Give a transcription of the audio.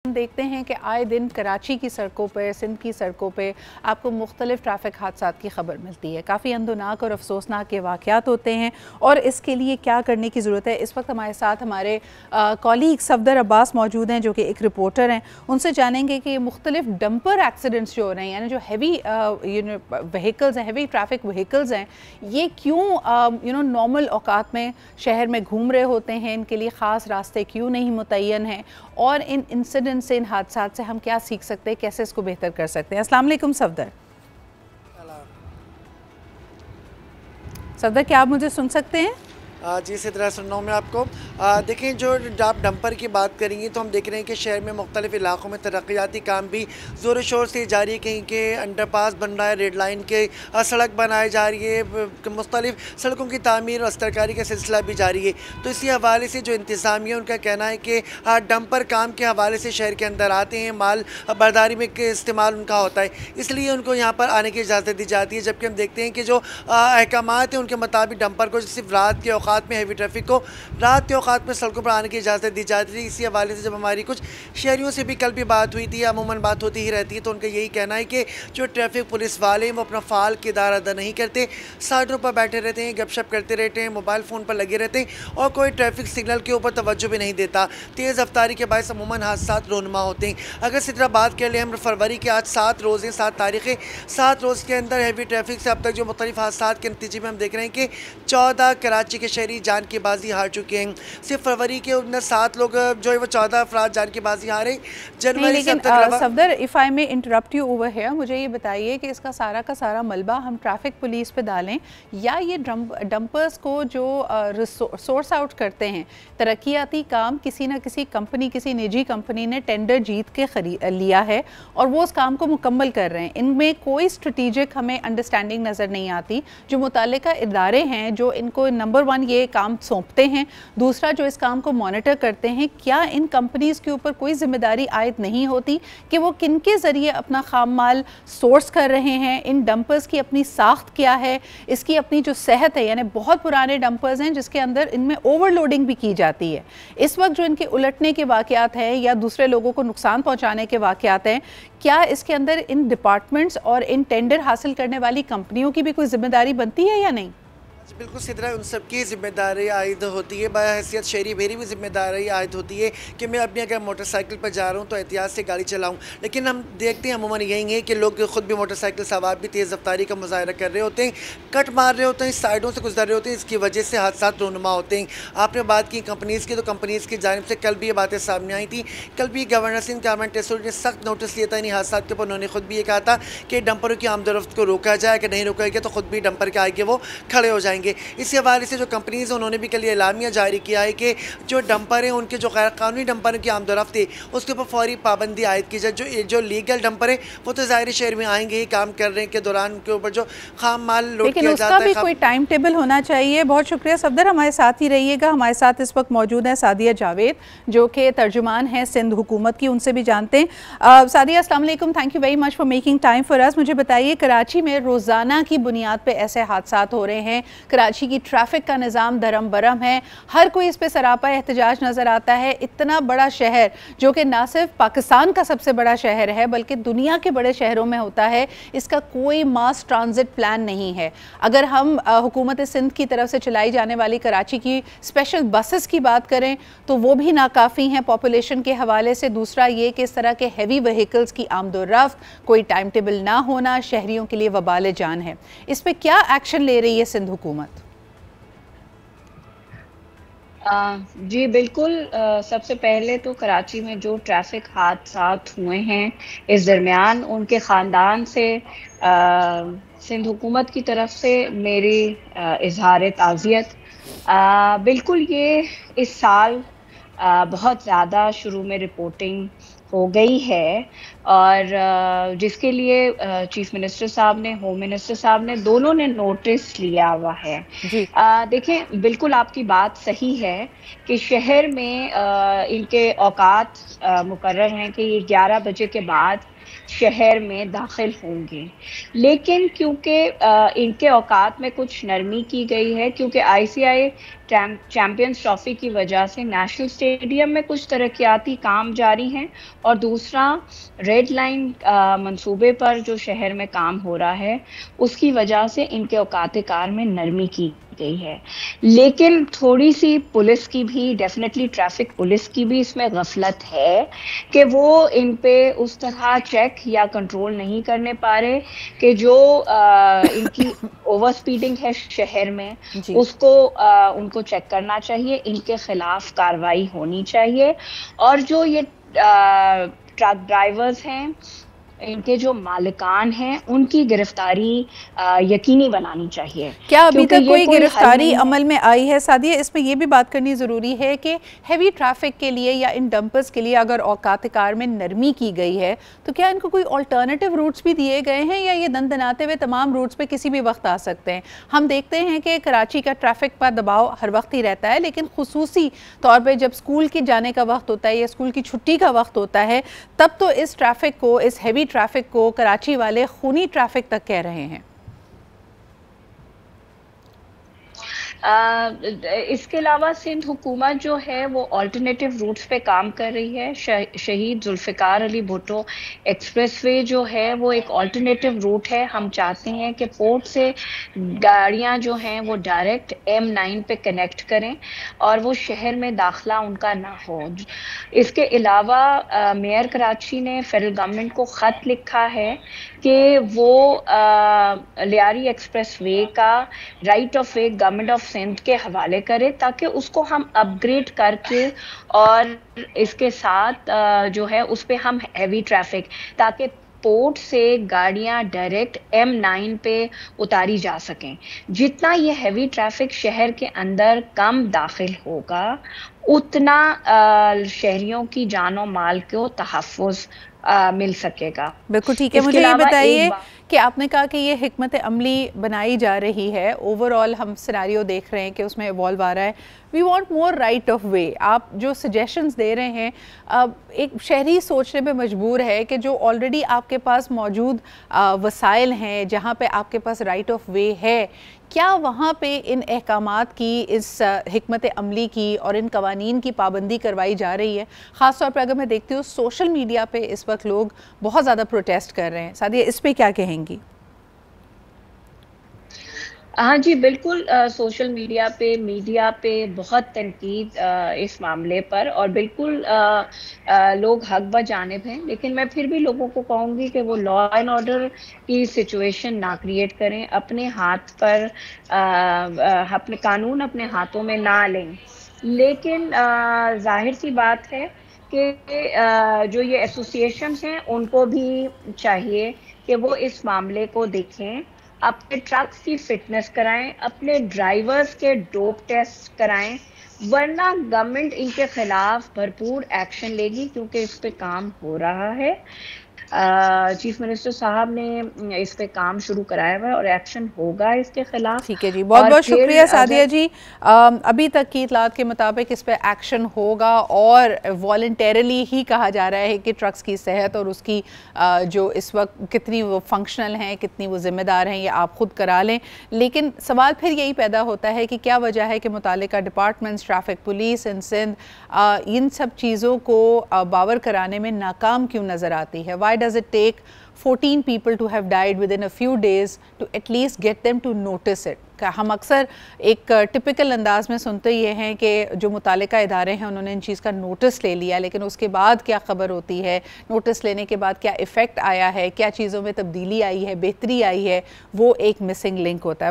हम देखते हैं कि आए दिन कराची की सड़कों पर, सिंध की सड़कों पे आपको मुख्तलिफ ट्रैफिक हादसात की खबर मिलती है। काफ़ी अंदोनाक और अफसोसनाक के वाक़यात होते हैं और इसके लिए क्या करने की ज़रूरत है। इस वक्त हमारे साथ हमारे कॉलीग सफदर अब्बास मौजूद हैं जो कि एक रिपोर्टर हैं। उनसे जानेंगे कि मुख्तलिफ डंपर एक्सीडेंट्स जो हो रहे हैं, यानी जो हैवी व्हीकल्स हैं, हैवी ट्रैफिक व्हीकल्स हैं, ये क्यों नॉर्मल औकात में शहर में घूम रहे होते हैं, इनके लिए ख़ास रास्ते क्यों नहीं मुतय्यन हैं और इन इंसिडेंट से, इन हादसात से हम क्या सीख सकते हैं, कैसे इसको बेहतर कर सकते हैं। अस्सलाम वालेकुम सफदर। सफदर, क्या आप मुझे सुन सकते हैं? जी, इसी तरह सुन रहा हूँ मैं आपको। देखें, जो आप डंपर की बात करेंगे तो हम देख रहे हैं कि शहर में मुख्तलिफ इलाकों में तरक्याती काम भी ज़ोर शोर से जारी है। कहीं के अंडरपास बन रहा है, रेड लाइन के सड़क बनाई जा रही है, मुख्तलिफ सड़कों की तामीर और दस्तकारी का सिलसिला भी जारी है। तो इसी हवाले से जो इंतज़ामिया उनका कहना है कि डंपर काम के हवाले से शहर के अंदर आते हैं, माल बर्दारी में इस्तेमाल उनका होता है, इसलिए उनको यहाँ पर आने की इजाज़त दी जाती है। जबकि हम देखते हैं कि जो अहकामात हैं उनके मुताबिक डंपर को सिर्फ रात के औकात में, हैवी ट्रैफिक को रात के औकात में सड़कों पर आने की इजाज़त दी जाती थी। इसी हवाले से जब हमारी कुछ शहरियों से भी कल भी बात हुई थी, अमूमन बात होती ही रहती है, तो उनका यही कहना है कि जो ट्रैफिक पुलिस वाले हैं वो अपना फ़ाल किरदार अदा नहीं करते, साइडों पर बैठे रहते हैं, गपशप करते रहते हैं, मोबाइल फ़ोन पर लगे रहते हैं और कोई ट्रैफिक सिग्नल के ऊपर तवज्जो भी नहीं देता। तेज़ रफ्तारी के बायस अमूमन हादसात रोनुमा होते हैं। अगर इसी तरह बात कर लें हम फरवरी के, आज 7 रोज़ हैं, 7 तारीख़ें, 7 रोज़ के अंदर हैवी ट्रैफिक से अब तक जो मुख्तलिफ हादसात के नतीजे में हम देख रहे हैं कि 14 कराची के शहरी जान की बाजी हार चुके हैं। सिर्फ फरवरी के अंदर 7 लोग जो है वो 14 अफराद जान की बाजी हारे। जनवरी से अब तक Safdar, if I may interrupt you over here, मुझे ये बताइए कि इसका सारा का सारा मलबा हम ट्रैफिक पुलिस पे डालें या ये डंपर्स को जो सोर्स आउट करते हैं, तरक्याती काम किसी न किसी कंपनी, किसी निजी कंपनी ने टेंडर जीत के लिया है और वो उस काम को मुकम्मल कर रहे हैं। इनमें कोई स्ट्रेटेजिक हमें अंडरस्टैंडिंग नज़र नहीं आती। जो मुतालिका इदारे हैं जो इनको नंबर 1 ये काम सौंपते हैं, दूसरा जो इस काम को मॉनिटर करते हैं, क्या इन कंपनीज़ के ऊपर कोई जिम्मेदारी आयद नहीं होती कि वो किन के ज़रिए अपना खाम माल सोर्स कर रहे हैं? इन डंपर्स की अपनी साख्त क्या है, इसकी अपनी जो सेहत है, यानी बहुत पुराने डंपर्स हैं जिसके अंदर इनमें ओवरलोडिंग भी की जाती है। इस वक्त जो इनके उलटने के वाक़यात हैं या दूसरे लोगों को नुकसान पहुँचाने के वाक़यात हैं, क्या इसके अंदर इन डिपार्टमेंट्स और इन टेंडर हासिल करने वाली कंपनियों की भी कोई जिम्मेदारी बनती है या नहीं? बिल्कुल सीधा उन सब की जिम्मेदारी आयद होती है, बहैसियत शहरी मेरी भी जिम्मेदारी आयद होती है कि मैं अपनी अगर मोटरसाइकिल पर जा रहा हूँ तो एहतियात से गाड़ी चलाऊँ। लेकिन हम देखते हैं अमूमन यही है कि लोग ख़ुद भी मोटरसाइकिल सवार भी तेज़ रफ्तारी का मुजाहरा कर रहे होते हैं, कट मार रहे होते हैं, साइडों से गुजर रहे होते हैं, इसकी वजह से हादसा रोनुमा होते हैं। आपने बात की कंपनीज़ की, तो कंपनीज़ की जानिब से कल भी ये बातें सामने आई थी। कल भी गवर्नर सिंध कारमेंट टेस्टोर ने सख्त नोटिस लिया था इन हादसा के ऊपर। उन्होंने खुद भी ये कहा था कि डंपरों की आमदोरफ्त को रोका जाए, अगर नहीं रोका गया तो खुद भी डंपर के आगे वो खड़े हो जाएंगे। इसी हवाले से जो कंपनीज़ उन्होंने भी कल एलामिया जारी किया है कि जो डंपर हैं उनके जो गैर कानूनी डंपर की आमदोरफ्त है उसके ऊपर फौरी पाबंदी आयद की जाए। जो लीगल डंपर है वो तो ज़ाहिर शहर में आएंगे ही, काम कर रहे हैं के दौरान उनके ऊपर जो खाम माल लोड किया जाता है, लेकिन उसका भी कोई टाइम टेबल होना चाहिए। बहुत शुक्रिया सफदर, हमारे साथ ही रहिएगा। हमारे साथ इस वक्त मौजूद है सादिया जावेद जो कि तर्जुमान हैं सिंध हुकूमत की, उनसे भी जानते हैं। सादिया, अस्सलाम वालेकुम, thank you very much for making time for us. मुझे बताइए, कराची में रोज़ाना की बुनियाद पर ऐसे हादसात हो रहे हैं, कराची की ट्रैफिक का निज़ाम दरम बरम है, हर कोई इस पे सरापा एहतजाज नज़र आता है। इतना बड़ा शहर जो कि ना सिर्फ पाकिस्तान का सबसे बड़ा शहर है बल्कि दुनिया के बड़े शहरों में होता है, इसका कोई मास ट्रांजिट प्लान नहीं है। अगर हम हुकूमत सिंध की तरफ से चलाई जाने वाली कराची की स्पेशल बसेस की बात करें तो वो भी नाकाफ़ी हैं पॉपुलेशन के हवाले से। दूसरा ये कि इस तरह के हैवी व्हीकल्स की आमदोरफ्त, कोई टाइम टेबल ना होना शहरियों के लिए वबाल जान है। इस पर क्या एक्शन ले रही है सिंध हुकूमत? जी बिल्कुल। सबसे पहले तो कराची में जो ट्रैफिक हादसात हुए हैं, इस दरमियान उनके ख़ानदान से सिंध हुकूमत की तरफ से मेरी इज़हार ताज़ियत। बिल्कुल ये इस साल बहुत ज़्यादा शुरू में रिपोर्टिंग हो गई है और जिसके लिए चीफ मिनिस्टर साहब ने, होम मिनिस्टर साहब ने, दोनों ने नोटिस लिया हुआ है। देखें, बिल्कुल आपकी बात सही है कि शहर में इनके औकात मुकर्रर हैं कि ये 11 बजे के बाद शहर में दाखिल होंगे, लेकिन क्योंकि इनके औकात में कुछ नरमी की गई है, क्योंकि ICI चैंपियंस ट्रॉफी की वजह से नेशनल स्टेडियम में कुछ तरक्याती काम जारी हैं, और दूसरा रेड लाइन मंसूबे पर जो शहर में काम हो रहा है उसकी वजह से इनके औकात कार में नरमी की गई है। लेकिन थोड़ी सी पुलिस की भी, डेफिनेटली ट्रैफिक पुलिस की भी इसमें गफलत है कि वो इन पे उस तरह चेक या कंट्रोल नहीं करने पा रहे कि जो इनकी ओवर स्पीडिंग है शहर में उसको उनको चेक करना चाहिए, इनके खिलाफ कार्रवाई होनी चाहिए, और जो ये ट्रक ड्राइवर्स हैं, इनके जो मालिकान हैं, उनकी गिरफ्तारी यकीनी बनानी चाहिए। क्या अभी तक कोई गिरफ्तारी अमल में आई है सादिया? इसमें ये भी बात करनी ज़रूरी है कि हैवी ट्रैफिक के लिए या इन डंपर्स के लिए अगर औकात कार में नरमी की गई है तो क्या इनको कोई अल्टरनेटिव रूट्स भी दिए गए हैं, या ये दनदनाते हुए तमाम रूट्स पे किसी भी वक्त आ सकते हैं? हम देखते हैं कि कराची का ट्रैफिक पर दबाव हर वक्त ही रहता है, लेकिन खुसूसी तौर पर जब स्कूल के जाने का वक्त होता है या स्कूल की छुट्टी का वक्त होता है, तब तो इस ट्रैफिक को, इस हैवी ट्रैफिक को कराची वाले खूनी ट्रैफिक तक कह रहे हैं। इसके अलावा सिंध हुकूमत जो है वो अल्टरनेटिव रूट्स पे काम कर रही है। शहीद जुल्फ़िकार अली भुट्टो एक्सप्रेसवे जो है वो एक अल्टरनेटिव रूट है। हम चाहते हैं कि पोर्ट से गाड़ियां जो हैं वो डायरेक्ट M9 पे कनेक्ट करें और वो शहर में दाखिला उनका ना हो। इसके अलावा मेयर कराची ने फेडरल गवर्नमेंट को ख़त लिखा है कि वो लियारी एक्सप्रेसवे का right of way government of Sindh के हवाले करे, ताकि उसको हम अपग्रेड करके और इसके साथ जो है उस पे हम हैवी ट्रैफिक, ताकि पोर्ट से गाड़ियां डायरेक्ट M9 पे उतारी जा सकें। जितना ये हैवी ट्रैफिक शहर के अंदर कम दाखिल होगा, उतना शहरियों की जान और माल को तहफ़्फ़ुज़ मिल सकेगा। बिल्कुल ठीक है। मुझे ये बताइए कि आपने कहा कि ये हिकमत अमली बनाई जा रही है, ओवरऑल हम सिनेरियो देख रहे हैं कि उसमें इवॉल्व आ रहा है, we want more right of way. आप जो सजेशंस दे रहे हैं, एक शहरी सोचने पे मजबूर है कि जो ऑलरेडी आपके पास मौजूद वसाइल हैं, जहाँ पे आपके पास राइट ऑफ वे है, क्या वहाँ पे इन अहकामात की, इस हिकमत अमली की और इन कवानीन की पाबंदी करवाई जा रही है? ख़ास तौर पर अगर मैं देखती हूँ सोशल मीडिया पे इस वक्त लोग बहुत ज़्यादा प्रोटेस्ट कर रहे हैं। सादिया, इस पे क्या कहेंगी? हाँ जी, बिल्कुल। सोशल मीडिया पे बहुत तनकीद इस मामले पर, और बिल्कुल लोग हक बजानिब हैं, लेकिन मैं फिर भी लोगों को कहूँगी कि वो लॉ एंड ऑर्डर की सिचुएशन ना क्रिएट करें, अपने हाथ पर अपने कानून अपने हाथों में ना लें। लेकिन जाहिर सी बात है कि जो ये एसोसिएशंस हैं उनको भी चाहिए कि वो इस मामले को देखें, अपने ट्रक्स की फिटनेस कराएं, अपने ड्राइवर्स के डोप टेस्ट कराएं, वरना गवर्नमेंट इनके खिलाफ भरपूर एक्शन लेगी, क्योंकि इस पे काम हो रहा है। चीफ मिनिस्टर साहब ने इस पे काम शुरू कराया हुआ है और एक्शन होगा इसके खिलाफ। ठीक है जी, बहुत बहुत शुक्रिया सादिया जी। अभी तक की इतलात के मुताबिक इस पे एक्शन होगा, और वॉलंटरली ही कहा जा रहा है कि ट्रक्स की सेहत और उसकी जो इस वक्त कितनी वो फंक्शनल हैं, कितनी वो जिम्मेदार हैं, ये आप खुद करा लें। लेकिन सवाल फिर यही पैदा होता है कि क्या वजह है कि मुतालिका डिपार्टमेंट्स, ट्रैफिक पुलिस इन सिंध इन सब चीज़ों को बावर कराने में नाकाम क्यों नज़र आती है? Why does it take 14 people to have died within a few days to at least get them to notice it? हम अक्सर एक टिपिकल अंदाज में सुनते ये हैं कि जो मुतालिका इदारे हैं उन्होंने इन चीज़ का नोटिस ले लिया, लेकिन उसके बाद क्या ख़बर होती है, नोटिस लेने के बाद क्या इफ़ेक्ट आया है, क्या चीज़ों में तब्दीली आई है, बेहतरी आई है, वो एक मिसिंग लिंक होता है।